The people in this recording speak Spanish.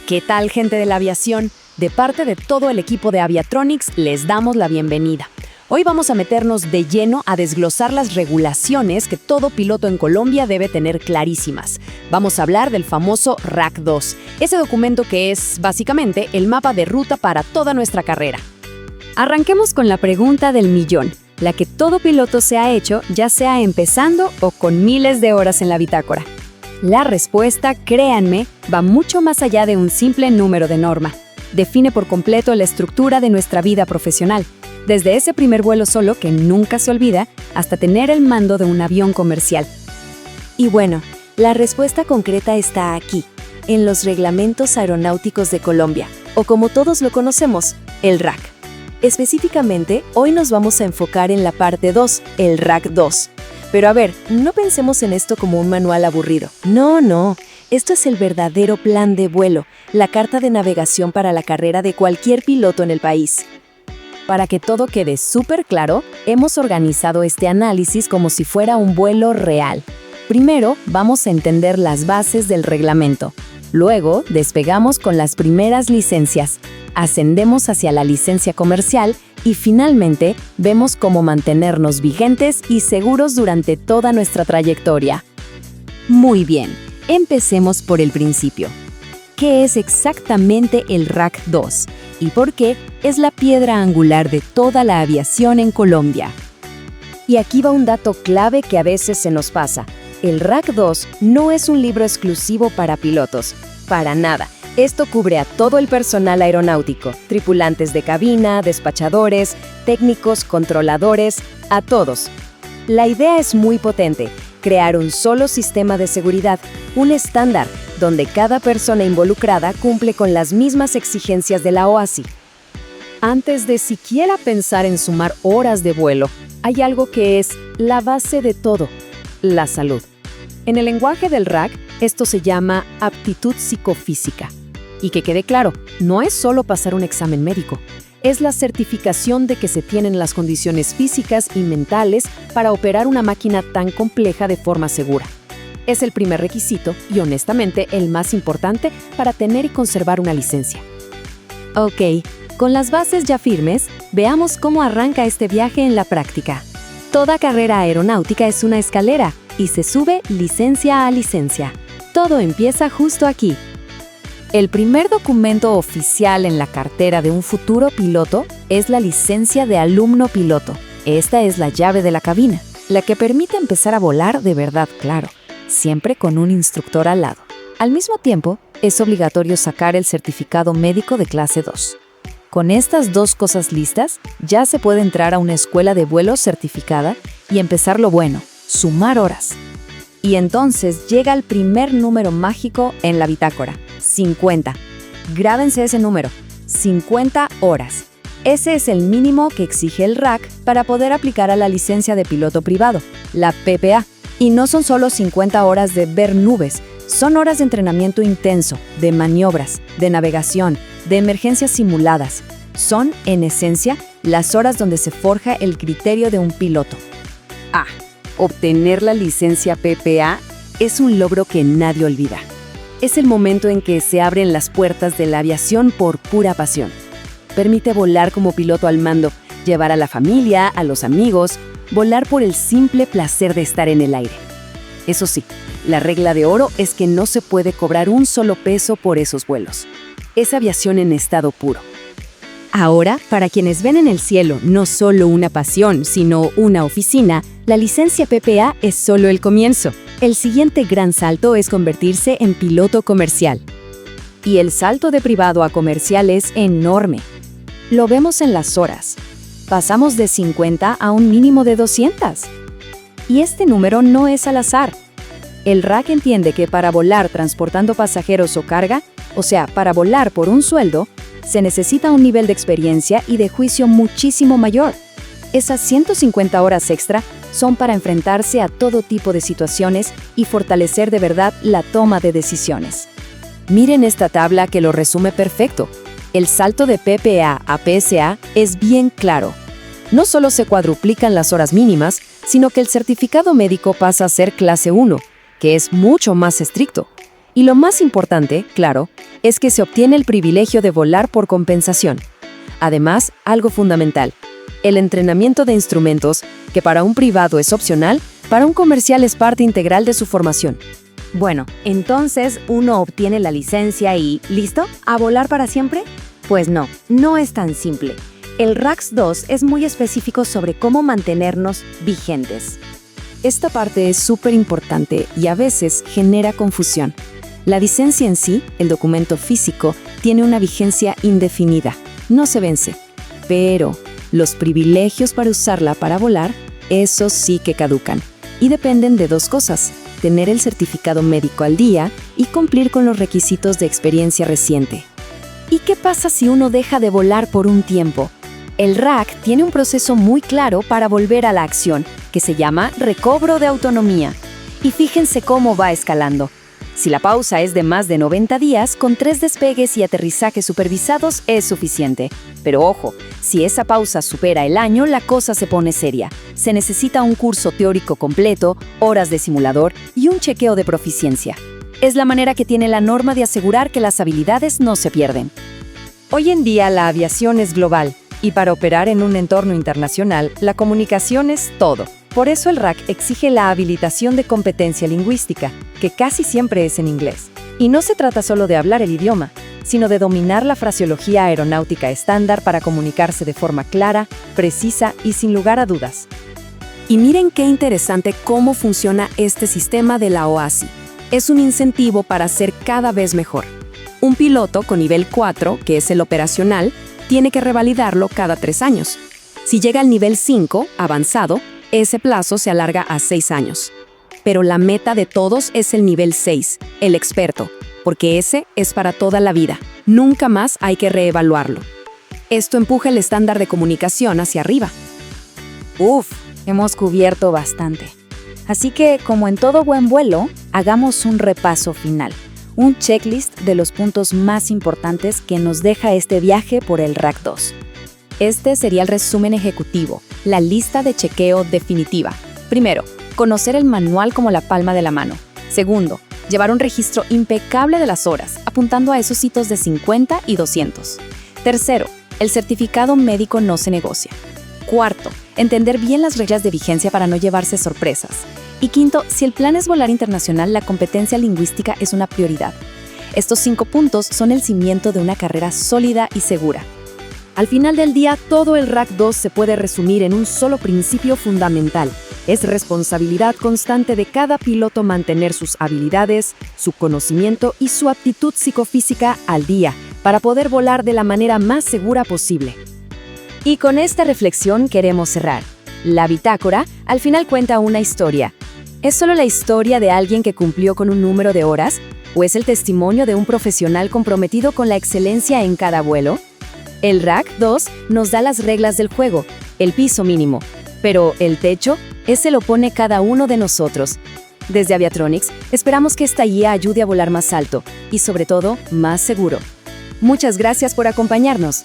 ¿Qué tal, gente de la aviación? De parte de todo el equipo de Aviatronics, les damos la bienvenida. Hoy vamos a meternos de lleno a desglosar las regulaciones que todo piloto en Colombia debe tener clarísimas. Vamos a hablar del famoso RAC 2, ese documento que es, básicamente, el mapa de ruta para toda nuestra carrera. Arranquemos con la pregunta del millón, la que todo piloto se ha hecho, ya sea empezando o con miles de horas en la bitácora. La respuesta, créanme, va mucho más allá de un simple número de norma. Define por completo la estructura de nuestra vida profesional, desde ese primer vuelo solo que nunca se olvida, hasta tener el mando de un avión comercial. Y bueno, la respuesta concreta está aquí, en los Reglamentos Aeronáuticos de Colombia, o como todos lo conocemos, el RAC. Específicamente, hoy nos vamos a enfocar en la parte 2, el RAC 2. Pero a ver, no pensemos en esto como un manual aburrido. No. Esto es el verdadero plan de vuelo, la carta de navegación para la carrera de cualquier piloto en el país. Para que todo quede súper claro, hemos organizado este análisis como si fuera un vuelo real. Primero, vamos a entender las bases del reglamento. Luego, despegamos con las primeras licencias. Ascendemos hacia la licencia comercial y finalmente vemos cómo mantenernos vigentes y seguros durante toda nuestra trayectoria. Muy bien, empecemos por el principio. ¿Qué es exactamente el RAC 2 y por qué es la piedra angular de toda la aviación en Colombia? Y aquí va un dato clave que a veces se nos pasa. El RAC 2 no es un libro exclusivo para pilotos, para nada. Esto cubre a todo el personal aeronáutico, tripulantes de cabina, despachadores, técnicos, controladores, a todos. La idea es muy potente, crear un solo sistema de seguridad, un estándar, donde cada persona involucrada cumple con las mismas exigencias de la OASI. Antes de siquiera pensar en sumar horas de vuelo, hay algo que es la base de todo, la salud. En el lenguaje del RAC, esto se llama aptitud psicofísica. Y que quede claro, no es solo pasar un examen médico, es la certificación de que se tienen las condiciones físicas y mentales para operar una máquina tan compleja de forma segura. Es el primer requisito y honestamente el más importante para tener y conservar una licencia. Ok, con las bases ya firmes, veamos cómo arranca este viaje en la práctica. Toda carrera aeronáutica es una escalera y se sube licencia a licencia. Todo empieza justo aquí. El primer documento oficial en la cartera de un futuro piloto es la licencia de alumno piloto. Esta es la llave de la cabina, la que permite empezar a volar de verdad, claro, siempre con un instructor al lado. Al mismo tiempo, es obligatorio sacar el certificado médico de clase 2. Con estas dos cosas listas, ya se puede entrar a una escuela de vuelo certificada y empezar lo bueno, sumar horas. Y entonces llega el primer número mágico en la bitácora, 50. Grábense ese número, 50 horas. Ese es el mínimo que exige el RAC para poder aplicar a la licencia de piloto privado, la PPA. Y no son solo 50 horas de ver nubes, son horas de entrenamiento intenso, de maniobras, de navegación, de emergencias simuladas. Son, en esencia, las horas donde se forja el criterio de un piloto. Obtener la licencia PPA es un logro que nadie olvida. Es el momento en que se abren las puertas de la aviación por pura pasión. Permite volar como piloto al mando, llevar a la familia, a los amigos, volar por el simple placer de estar en el aire. Eso sí, la regla de oro es que no se puede cobrar un solo peso por esos vuelos. Es aviación en estado puro. Ahora, para quienes ven en el cielo no solo una pasión, sino una oficina, la licencia PPA es solo el comienzo. El siguiente gran salto es convertirse en piloto comercial. Y el salto de privado a comercial es enorme. Lo vemos en las horas. Pasamos de 50 a un mínimo de 200. Y este número no es al azar. El RAC entiende que para volar transportando pasajeros o carga, o sea, para volar por un sueldo, se necesita un nivel de experiencia y de juicio muchísimo mayor. Esas 150 horas extra son para enfrentarse a todo tipo de situaciones y fortalecer de verdad la toma de decisiones. Miren esta tabla que lo resume perfecto. El salto de PPA a PSA es bien claro. No solo se cuadruplican las horas mínimas, sino que el certificado médico pasa a ser clase 1, que es mucho más estricto. Y lo más importante, claro, es que se obtiene el privilegio de volar por compensación. Además, algo fundamental, el entrenamiento de instrumentos, que para un privado es opcional, para un comercial es parte integral de su formación. Bueno, entonces uno obtiene la licencia y ¿listo? ¿A volar para siempre? Pues no, no es tan simple. El RACS 2 es muy específico sobre cómo mantenernos vigentes. Esta parte es súper importante y a veces genera confusión. La licencia en sí, el documento físico, tiene una vigencia indefinida, no se vence. Pero los privilegios para usarla para volar, esos sí que caducan. Y dependen de dos cosas: tener el certificado médico al día y cumplir con los requisitos de experiencia reciente. ¿Y qué pasa si uno deja de volar por un tiempo? El RAC tiene un proceso muy claro para volver a la acción, que se llama recobro de autonomía. Y fíjense cómo va escalando. Si la pausa es de más de 90 días, con 3 despegues y aterrizajes supervisados es suficiente. Pero ojo, si esa pausa supera el año, la cosa se pone seria. Se necesita un curso teórico completo, horas de simulador y un chequeo de proficiencia. Es la manera que tiene la norma de asegurar que las habilidades no se pierden. Hoy en día la aviación es global y para operar en un entorno internacional, la comunicación es todo. Por eso el RAC exige la habilitación de competencia lingüística, que casi siempre es en inglés. Y no se trata solo de hablar el idioma, sino de dominar la fraseología aeronáutica estándar para comunicarse de forma clara, precisa y sin lugar a dudas. Y miren qué interesante cómo funciona este sistema de la OASI. Es un incentivo para ser cada vez mejor. Un piloto con nivel 4, que es el operacional, tiene que revalidarlo cada 3 años. Si llega al nivel 5, avanzado, ese plazo se alarga a 6 años. Pero la meta de todos es el nivel 6, el experto, porque ese es para toda la vida. Nunca más hay que reevaluarlo. Esto empuja el estándar de comunicación hacia arriba. Hemos cubierto bastante. Así que, como en todo buen vuelo, hagamos un repaso final. Un checklist de los puntos más importantes que nos deja este viaje por el RAC 2. Este sería el resumen ejecutivo, la lista de chequeo definitiva. Primero, conocer el manual como la palma de la mano. Segundo, llevar un registro impecable de las horas, apuntando a esos hitos de 50 y 200. Tercero, el certificado médico no se negocia. Cuarto, entender bien las reglas de vigencia para no llevarse sorpresas. Y quinto, si el plan es volar internacional, la competencia lingüística es una prioridad. Estos 5 puntos son el cimiento de una carrera sólida y segura. Al final del día, todo el RAC 2 se puede resumir en un solo principio fundamental. Es responsabilidad constante de cada piloto mantener sus habilidades, su conocimiento y su aptitud psicofísica al día para poder volar de la manera más segura posible. Y con esta reflexión queremos cerrar. La bitácora al final cuenta una historia. ¿Es solo la historia de alguien que cumplió con un número de horas? ¿O es el testimonio de un profesional comprometido con la excelencia en cada vuelo? El RAC 2 nos da las reglas del juego, el piso mínimo, pero el techo, ese lo pone cada uno de nosotros. Desde Aviatronics, esperamos que esta guía ayude a volar más alto y, sobre todo, más seguro. Muchas gracias por acompañarnos.